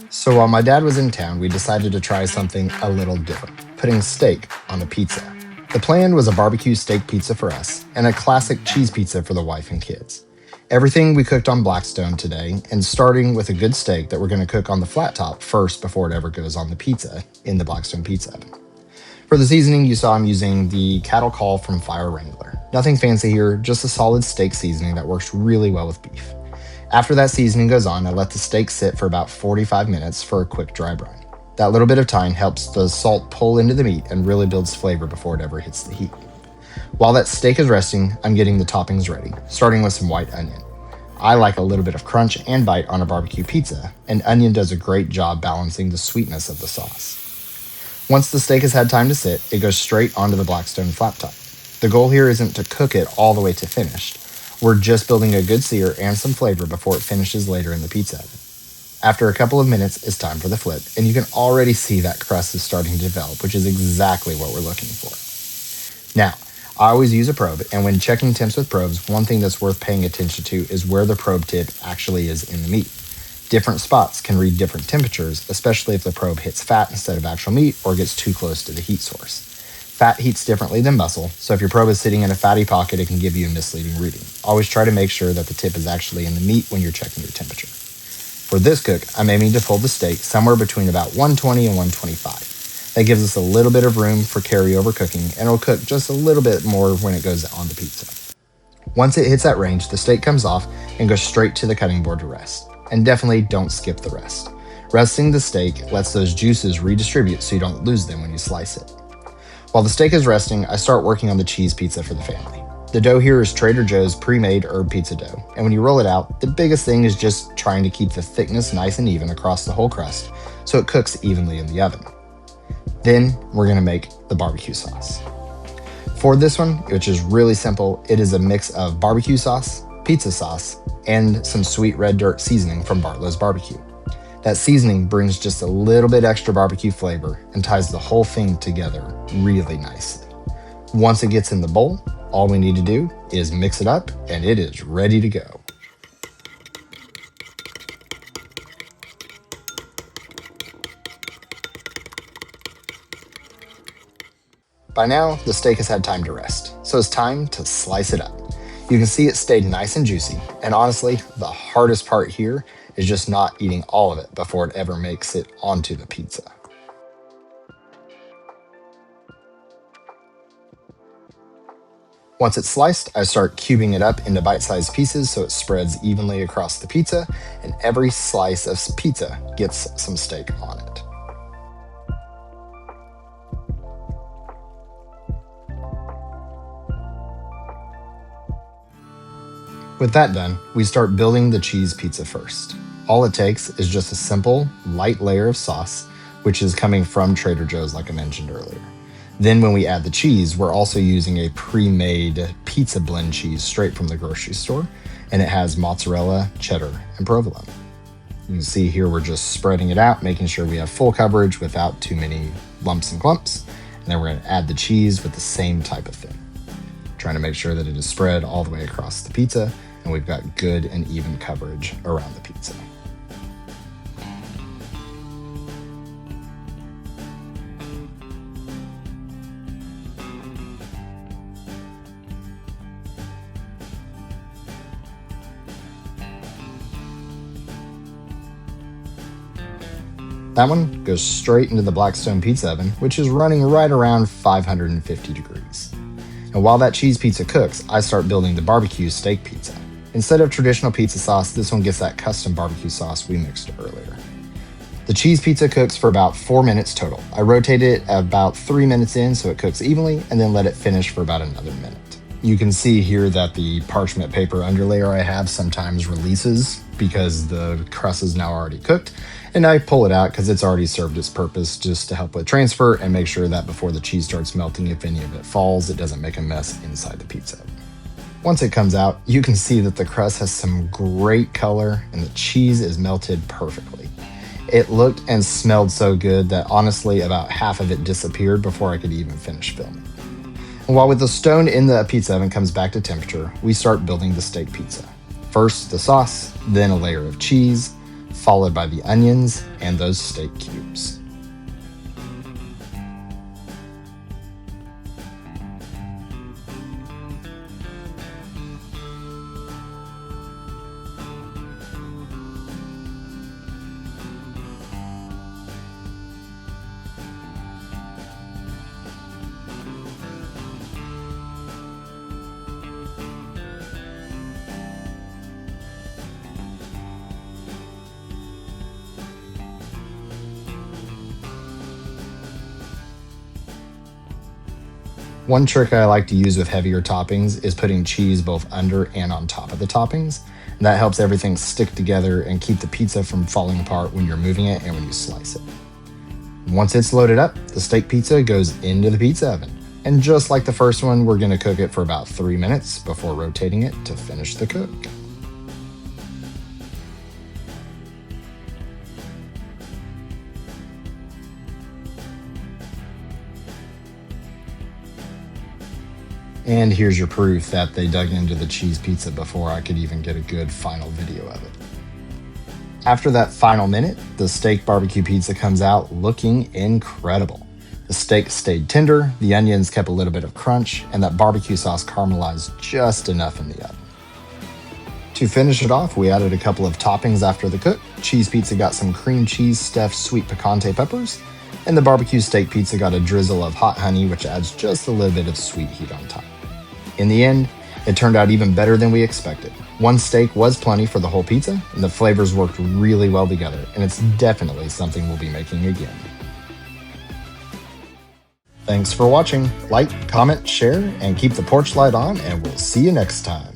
So while my dad was in town, we decided to try something a little different, putting steak on a pizza. The plan was a barbecue steak pizza for us and a classic cheese pizza for the wife and kids. Everything we cooked on Blackstone today, and starting with a good steak that we're going to cook on the flat top first before it ever goes on the pizza in the Blackstone Pizza Oven. For the seasoning, you saw I'm using the Cattle Call from Fire Wrangler. Nothing fancy here, just a solid steak seasoning that works really well with beef. After that seasoning goes on, I let the steak sit for about 45 minutes for a quick dry brine. That little bit of time helps the salt pull into the meat and really builds flavor before it ever hits the heat. While that steak is resting, I'm getting the toppings ready, starting with some white onion. I like a little bit of crunch and bite on a barbecue pizza, and onion does a great job balancing the sweetness of the sauce. Once the steak has had time to sit, it goes straight onto the Blackstone flat top. The goal here isn't to cook it all the way to finished. We're just building a good sear and some flavor before it finishes later in the pizza oven. After a couple of minutes, it's time for the flip, and you can already see that crust is starting to develop, which is exactly what we're looking for. Now, I always use a probe, and when checking temps with probes, one thing that's worth paying attention to is where the probe tip actually is in the meat. Different spots can read different temperatures, especially if the probe hits fat instead of actual meat or gets too close to the heat source. Fat heats differently than muscle, so if your probe is sitting in a fatty pocket, it can give you a misleading reading. Always try to make sure that the tip is actually in the meat when you're checking your temperature. For this cook, I'm aiming to pull the steak somewhere between about 120 and 125. That gives us a little bit of room for carryover cooking, and it'll cook just a little bit more when it goes on the pizza. Once it hits that range, the steak comes off and goes straight to the cutting board to rest. And definitely don't skip the rest. Resting the steak lets those juices redistribute so you don't lose them when you slice it. While the steak is resting, I start working on the cheese pizza for the family. The dough here is Trader Joe's pre-made herb pizza dough, and when you roll it out, the biggest thing is just trying to keep the thickness nice and even across the whole crust so it cooks evenly in the oven. Then we're going to make the barbecue sauce. For this one, which is really simple, it is a mix of barbecue sauce, pizza sauce, and some sweet red dirt seasoning from Bartlow's Barbecue. That seasoning brings just a little bit extra barbecue flavor and ties the whole thing together really nicely. Once it gets in the bowl, all we need to do is mix it up and it is ready to go. By now, the steak has had time to rest, so it's time to slice it up. You can see it stayed nice and juicy, and honestly, the hardest part here is just not eating all of it before it ever makes it onto the pizza. Once it's sliced, I start cubing it up into bite-sized pieces so it spreads evenly across the pizza, and every slice of pizza gets some steak on it. With that done, we start building the cheese pizza first. All it takes is just a simple, light layer of sauce, which is coming from Trader Joe's like I mentioned earlier. Then when we add the cheese, we're also using a pre-made pizza blend cheese straight from the grocery store, and it has mozzarella, cheddar, and provolone. You can see here we're just spreading it out, making sure we have full coverage without too many lumps and clumps, and then we're going to add the cheese with the same type of thing. Trying to make sure that it is spread all the way across the pizza, and we've got good and even coverage around the pizza. That one goes straight into the Blackstone Pizza Oven, which is running right around 550 degrees. And while that cheese pizza cooks, I start building the barbecue steak pizza. Instead of traditional pizza sauce, this one gets that custom barbecue sauce we mixed earlier. The cheese pizza cooks for about 4 minutes total. I rotate it about 3 minutes in so it cooks evenly, and then let it finish for about another minute. You can see here that the parchment paper underlayer I have sometimes releases because the crust is now already cooked, and I pull it out because it's already served its purpose just to help with transfer and make sure that before the cheese starts melting, if any of it falls, it doesn't make a mess inside the pizza. Once it comes out, you can see that the crust has some great color and the cheese is melted perfectly. It looked and smelled so good that honestly about half of it disappeared before I could even finish filming. And while with the stone in the pizza oven comes back to temperature, we start building the steak pizza. First the sauce, then a layer of cheese, followed by the onions and those steak cubes. One trick I like to use with heavier toppings is putting cheese both under and on top of the toppings. And that helps everything stick together and keep the pizza from falling apart when you're moving it and when you slice it. Once it's loaded up, the steak pizza goes into the pizza oven. And just like the first one, we're going to cook it for about 3 minutes before rotating it to finish the cook. And here's your proof that they dug into the cheese pizza before I could even get a good final video of it. After that final minute, the steak barbecue pizza comes out looking incredible. The steak stayed tender, the onions kept a little bit of crunch, and that barbecue sauce caramelized just enough in the oven. To finish it off, we added a couple of toppings after the cook. Cheese pizza got some cream cheese stuffed sweet picante peppers, and the barbecue steak pizza got a drizzle of hot honey, which adds just a little bit of sweet heat on top. In the end, it turned out even better than we expected. One steak was plenty for the whole pizza, and the flavors worked really well together, and it's definitely something we'll be making again. Thanks for watching. Like, comment, share, and keep the porch light on, and we'll see you next time.